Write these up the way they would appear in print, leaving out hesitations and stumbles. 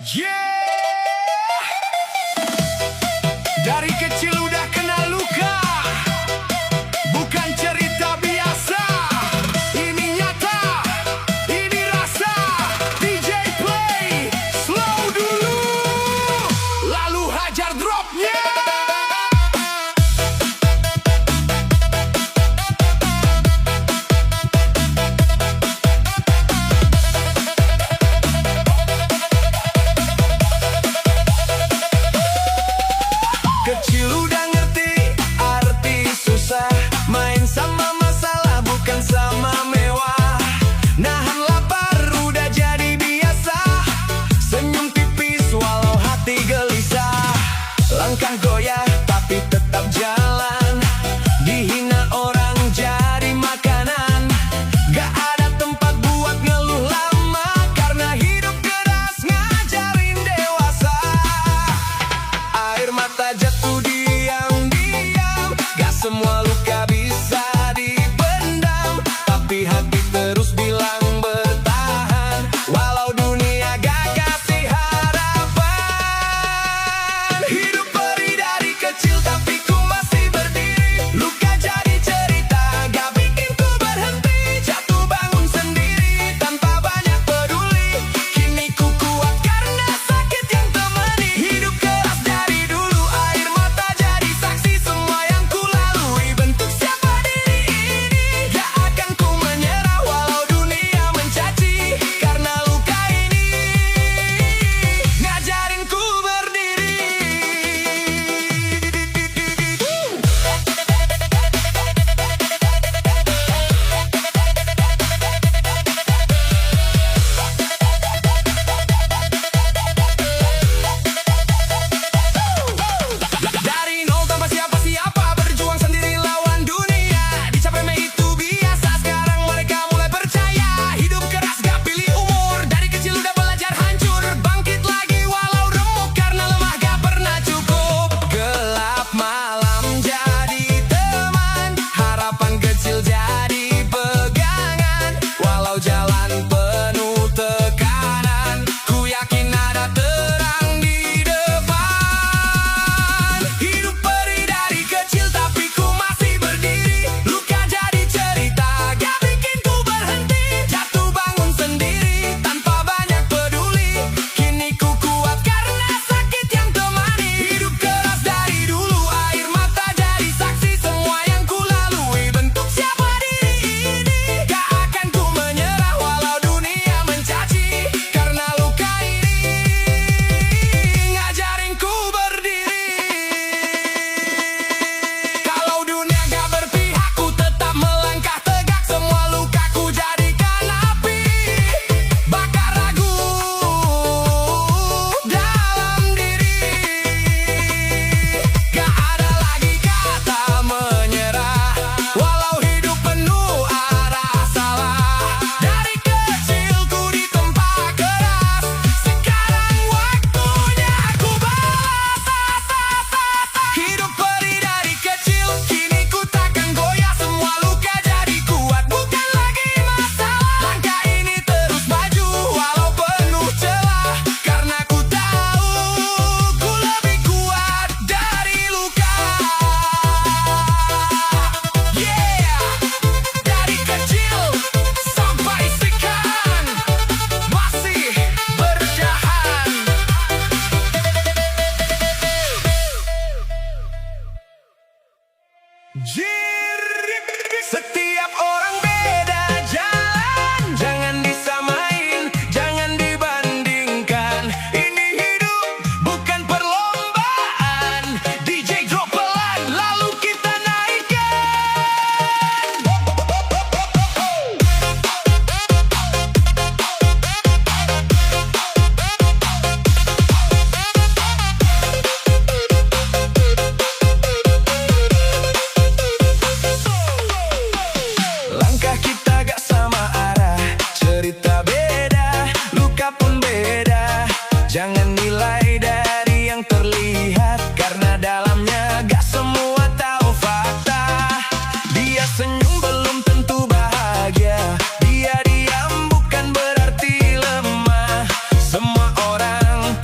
Yeah! Dari kecil udah kena luka, bukan cerita biasa. Ini nyata, ini rasa. DJ play, slow dulu, lalu hajar dropnya. Kecil udah ngerti arti susah, main sama masalah bukan sama mewah. Nahan lapar udah jadi biasa, senyum tipis walau hati gelisah. Langkah goyah tapi tetap jalan, dihina orang jadi makanan. Gak ada tempat buat ngeluh lama, karena hidup keras ngajarin dewasa. Air mata jatuh diam-diam, gak semua luka bisa dipendam, tapi hati terus bilang bertahan, walau dunia gak kasih harapan. Hidup perih dari kecil tapi ku masih berdiri, luka jadi cerita gak bikin ku berhenti. Jatuh bangun sendiri tanpa banyak peduli, kini ku kuat karena sakit yang temani. Hidup keras dari dulu, air mata jadi saksi semua yang ku lalui. Bentuk siapa diri ini, gak akan ku menyerah walau dunia mencaci, karena luka ini ngajarin ku berdiri. Dari nol tanpa siapa-siapa, berjuang sendiri lawan dunia. Dicap remeh itu biasa, sekarang mereka mulai percaya. Hidup keras gak pilih umur, dari kecil udah belajar hancur. Bangkit lagi walau remuk, karena lemah gak pernah cukup. Gelap malam jadi teman, harapan kecil jadi pegangan. Walau jalan penuh tekanan, ku yakin ada terang di depan. Hidup perih dari kecil tapi ku masih berdiri, luka jadi cerita gak bikin ku berhenti. Jatuh bangun sendiri tanpa banyak peduli, kini ku kuat karena sakit yang temani. Hidup keras dari dulu, air mata jadi saksi semua yang ku lalui. Bentuk siapa diri ini, gak akan ku menyerah walau dunia mencaci, karena luka ini ngajarin ku berdiri. Kalau dunia gak berpihak, ku tetap melangkah tegak. Semua lukaku jadikan api, bakar ragu dalam diri. Gak ada lagi kata menyerah, walau hidup penuh arah salah. Dari kecil ku ditempa keras, sekarang waktunya ku balas. Hidup perih dari kecil, kini ku takkan goyah. Semua luka jadi kuat, bukan lagi masalah. Langkah ini terus maju walau penuh celah, karena ku tahu ku lebih kuat dari luka. Yeah, dari kecil sampai sekarang masih bertahan. Setiap orang beda jalan, jangan disamain, jangan dibandingkan. Ini hidup bukan perlombaan. DJ drop pelan, lalu kita naikkan. Langkah kita gak sama arah, cerita beda, luka pun beda. Jangan nilai dari yang terlihat, karena dalamnya gak semua tahu fakta. Dia senyum belum tentu bahagia, dia diam bukan berarti lemah. Semua orang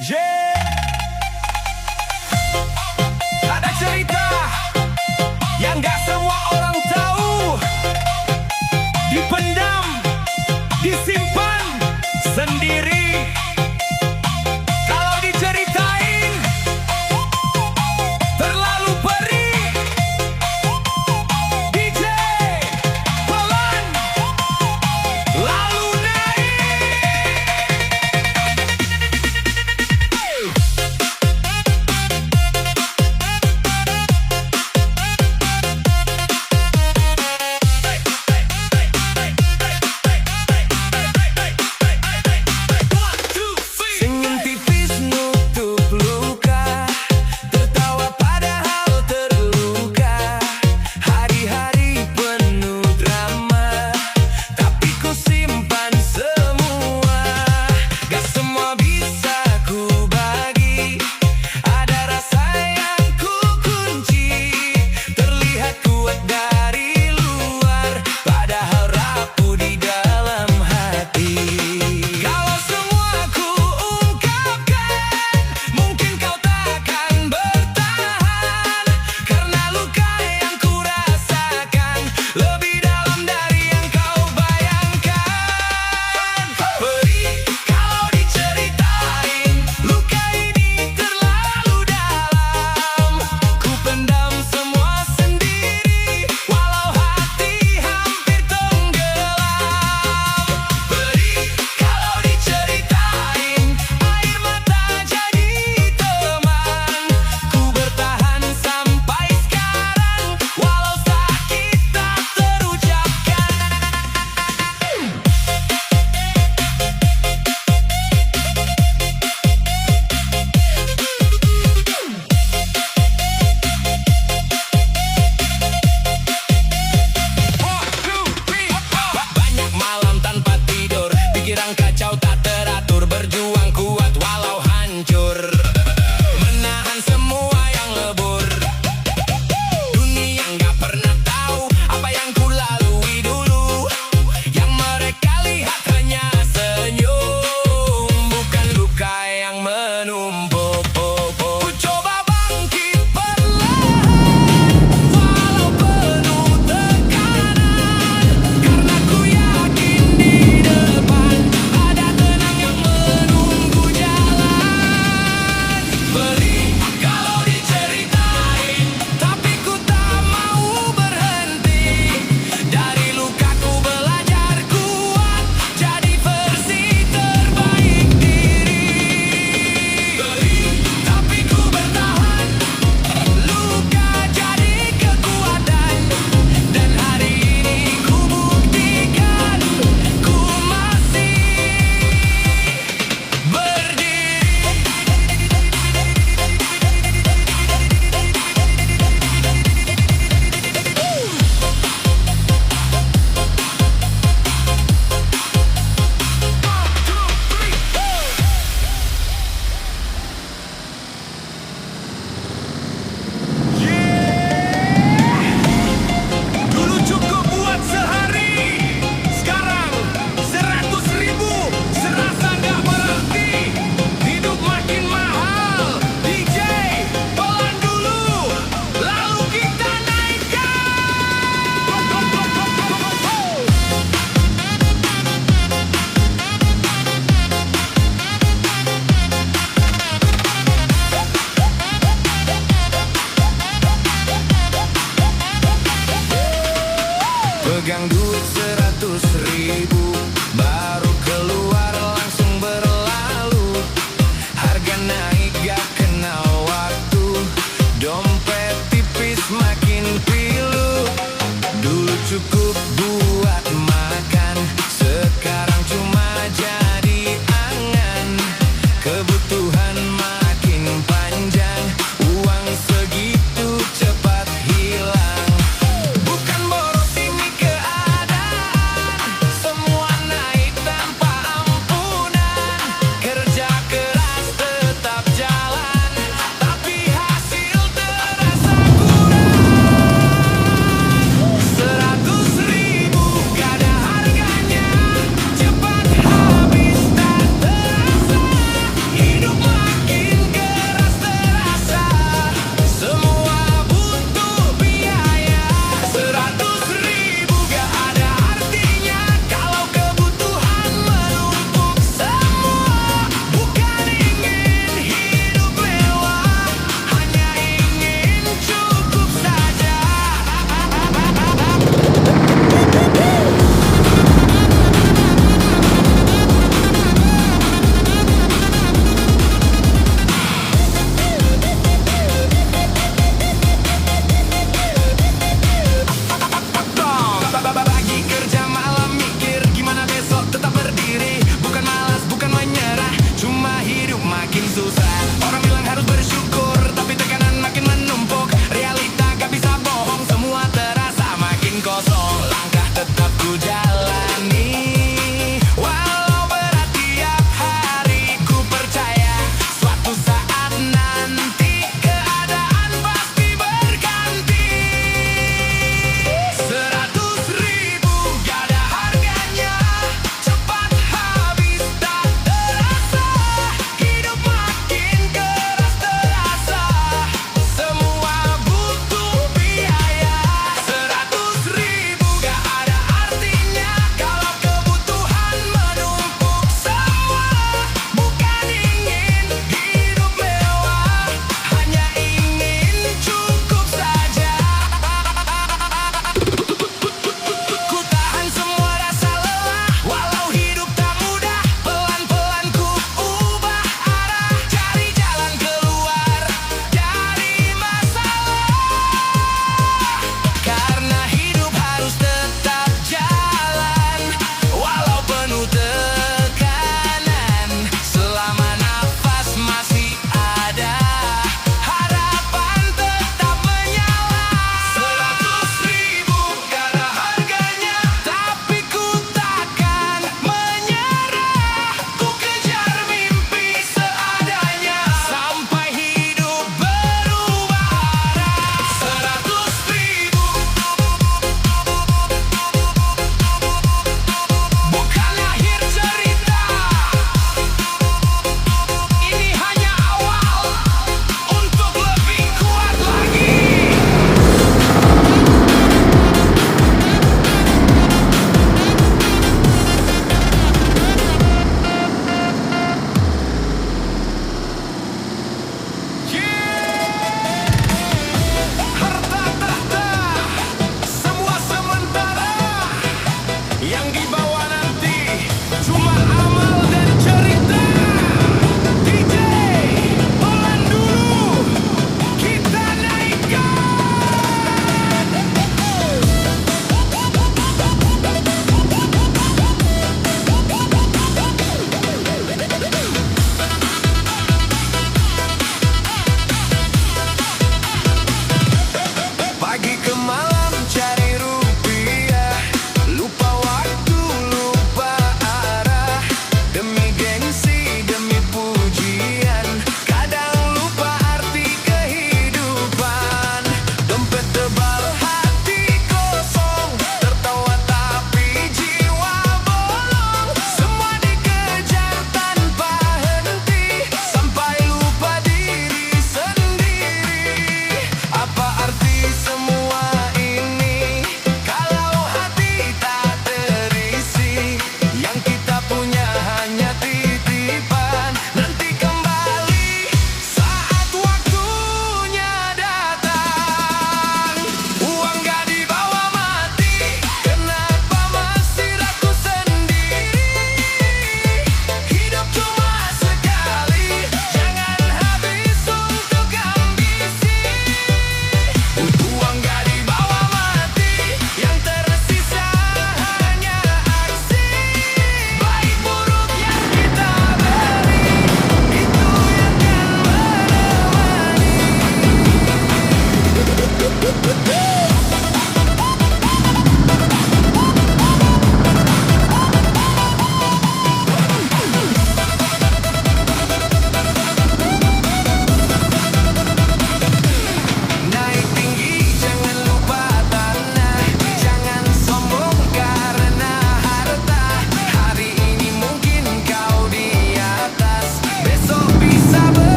Yeah. Ada cerita yang gak semua orang tahu, dipendam, disimpan sendiri. Kalau diceritain terlalu perih. DJ pelan lalu naik.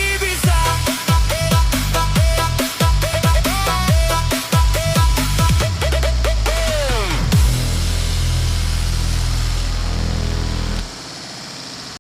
pasti bisa.